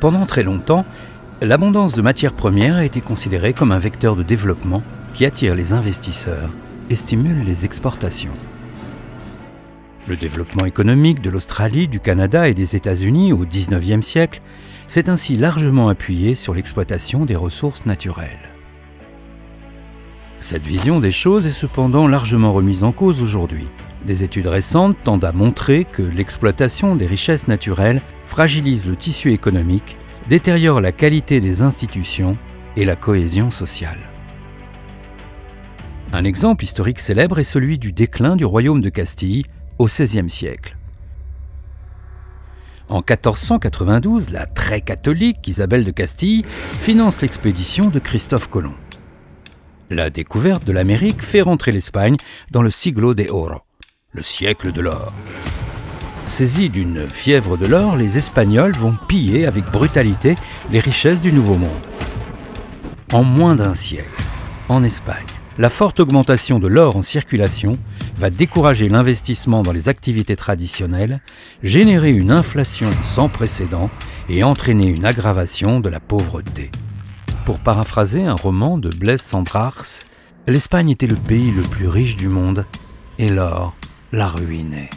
Pendant très longtemps, l'abondance de matières premières a été considérée comme un vecteur de développement qui attire les investisseurs et stimule les exportations. Le développement économique de l'Australie, du Canada et des États-Unis au XIXe siècle s'est ainsi largement appuyé sur l'exploitation des ressources naturelles. Cette vision des choses est cependant largement remise en cause aujourd'hui. Des études récentes tendent à montrer que l'exploitation des richesses naturelles fragilise le tissu économique, détériore la qualité des institutions et la cohésion sociale. Un exemple historique célèbre est celui du déclin du royaume de Castille au XVIe siècle. En 1492, la très catholique Isabelle de Castille finance l'expédition de Christophe Colomb. La découverte de l'Amérique fait rentrer l'Espagne dans le Siglo de Oro, le siècle de l'or. Saisis d'une fièvre de l'or, les Espagnols vont piller avec brutalité les richesses du Nouveau Monde. En moins d'un siècle, en Espagne, la forte augmentation de l'or en circulation va décourager l'investissement dans les activités traditionnelles, générer une inflation sans précédent et entraîner une aggravation de la pauvreté. Pour paraphraser un roman de Blaise Cendrars, l'Espagne était le pays le plus riche du monde et l'or la ruinait.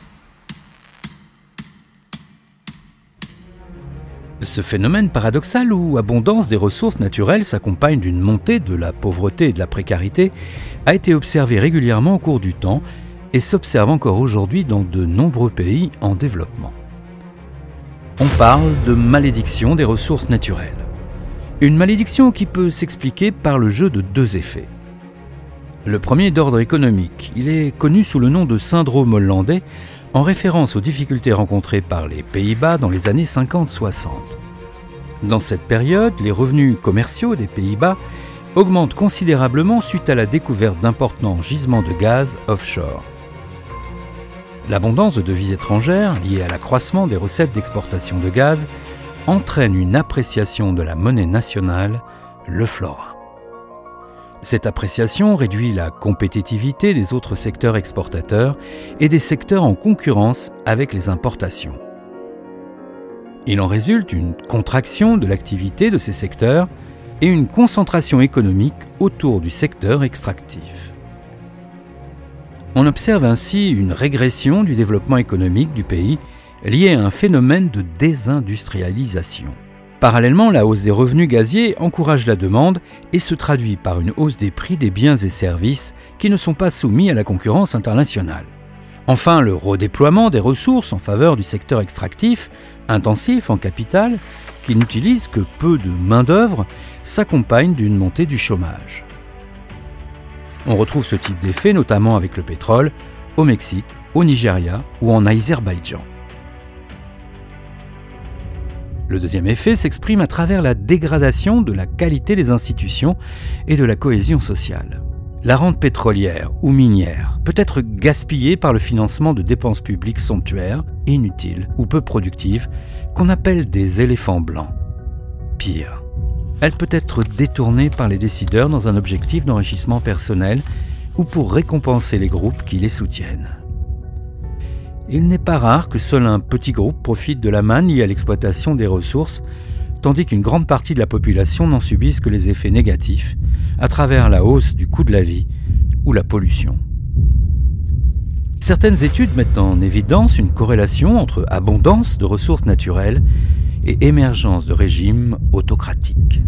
Ce phénomène paradoxal où abondance des ressources naturelles s'accompagne d'une montée de la pauvreté et de la précarité a été observé régulièrement au cours du temps et s'observe encore aujourd'hui dans de nombreux pays en développement. On parle de malédiction des ressources naturelles. Une malédiction qui peut s'expliquer par le jeu de deux effets. Le premier est d'ordre économique. Il est connu sous le nom de syndrome hollandais, en référence aux difficultés rencontrées par les Pays-Bas dans les années 50-60. Dans cette période, les revenus commerciaux des Pays-Bas augmentent considérablement suite à la découverte d'importants gisements de gaz offshore. L'abondance de devises étrangères, liée à l'accroissement des recettes d'exportation de gaz, entraîne une appréciation de la monnaie nationale, le florin. Cette appréciation réduit la compétitivité des autres secteurs exportateurs et des secteurs en concurrence avec les importations. Il en résulte une contraction de l'activité de ces secteurs et une concentration économique autour du secteur extractif. On observe ainsi une régression du développement économique du pays liée à un phénomène de désindustrialisation. Parallèlement, la hausse des revenus gaziers encourage la demande et se traduit par une hausse des prix des biens et services qui ne sont pas soumis à la concurrence internationale. Enfin, le redéploiement des ressources en faveur du secteur extractif, intensif en capital, qui n'utilise que peu de main-d'œuvre, s'accompagne d'une montée du chômage. On retrouve ce type d'effet notamment avec le pétrole, au Mexique, au Nigeria ou en Azerbaïdjan. Le deuxième effet s'exprime à travers la dégradation de la qualité des institutions et de la cohésion sociale. La rente pétrolière ou minière peut être gaspillée par le financement de dépenses publiques somptuaires, inutiles ou peu productives, qu'on appelle des éléphants blancs. Pire, elle peut être détournée par les décideurs dans un objectif d'enrichissement personnel ou pour récompenser les groupes qui les soutiennent. Il n'est pas rare que seul un petit groupe profite de la manne liée à l'exploitation des ressources, tandis qu'une grande partie de la population n'en subisse que les effets négatifs, à travers la hausse du coût de la vie ou la pollution. Certaines études mettent en évidence une corrélation entre abondance de ressources naturelles et émergence de régimes autocratiques.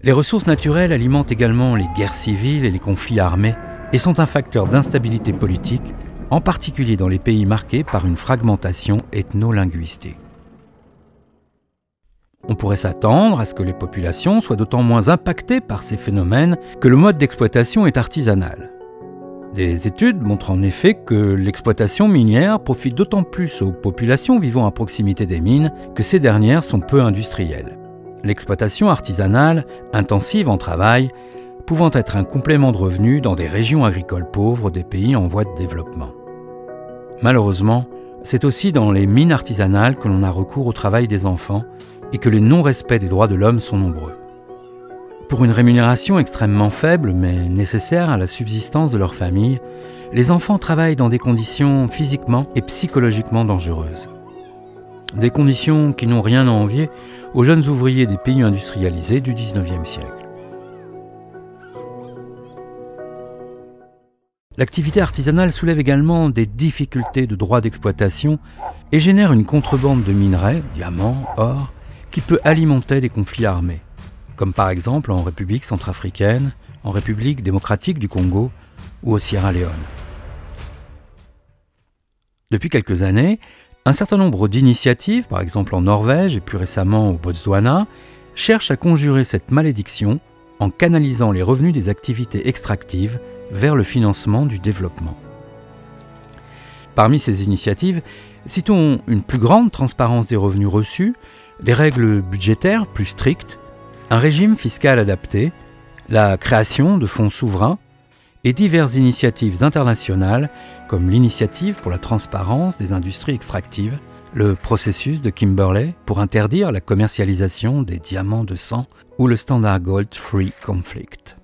Les ressources naturelles alimentent également les guerres civiles et les conflits armés et sont un facteur d'instabilité politique, en particulier dans les pays marqués par une fragmentation ethno-linguistique. On pourrait s'attendre à ce que les populations soient d'autant moins impactées par ces phénomènes que le mode d'exploitation est artisanal. Des études montrent en effet que l'exploitation minière profite d'autant plus aux populations vivant à proximité des mines que ces dernières sont peu industrielles. L'exploitation artisanale, intensive en travail, pouvant être un complément de revenus dans des régions agricoles pauvres des pays en voie de développement. Malheureusement, c'est aussi dans les mines artisanales que l'on a recours au travail des enfants et que les non-respects des droits de l'homme sont nombreux. Pour une rémunération extrêmement faible mais nécessaire à la subsistance de leur famille, les enfants travaillent dans des conditions physiquement et psychologiquement dangereuses. Des conditions qui n'ont rien à envier aux jeunes ouvriers des pays industrialisés du XIXe siècle. L'activité artisanale soulève également des difficultés de droit d'exploitation et génère une contrebande de minerais, diamants, or, qui peut alimenter des conflits armés, comme par exemple en République centrafricaine, en République démocratique du Congo ou au Sierra Leone. Depuis quelques années, un certain nombre d'initiatives, par exemple en Norvège et plus récemment au Botswana, cherchent à conjurer cette malédiction en canalisant les revenus des activités extractives vers le financement du développement. Parmi ces initiatives, citons une plus grande transparence des revenus reçus, des règles budgétaires plus strictes, un régime fiscal adapté, la création de fonds souverains et diverses initiatives internationales comme l'initiative pour la transparence des industries extractives, le processus de Kimberley pour interdire la commercialisation des diamants de sang ou le Standard Gold Free Conflict.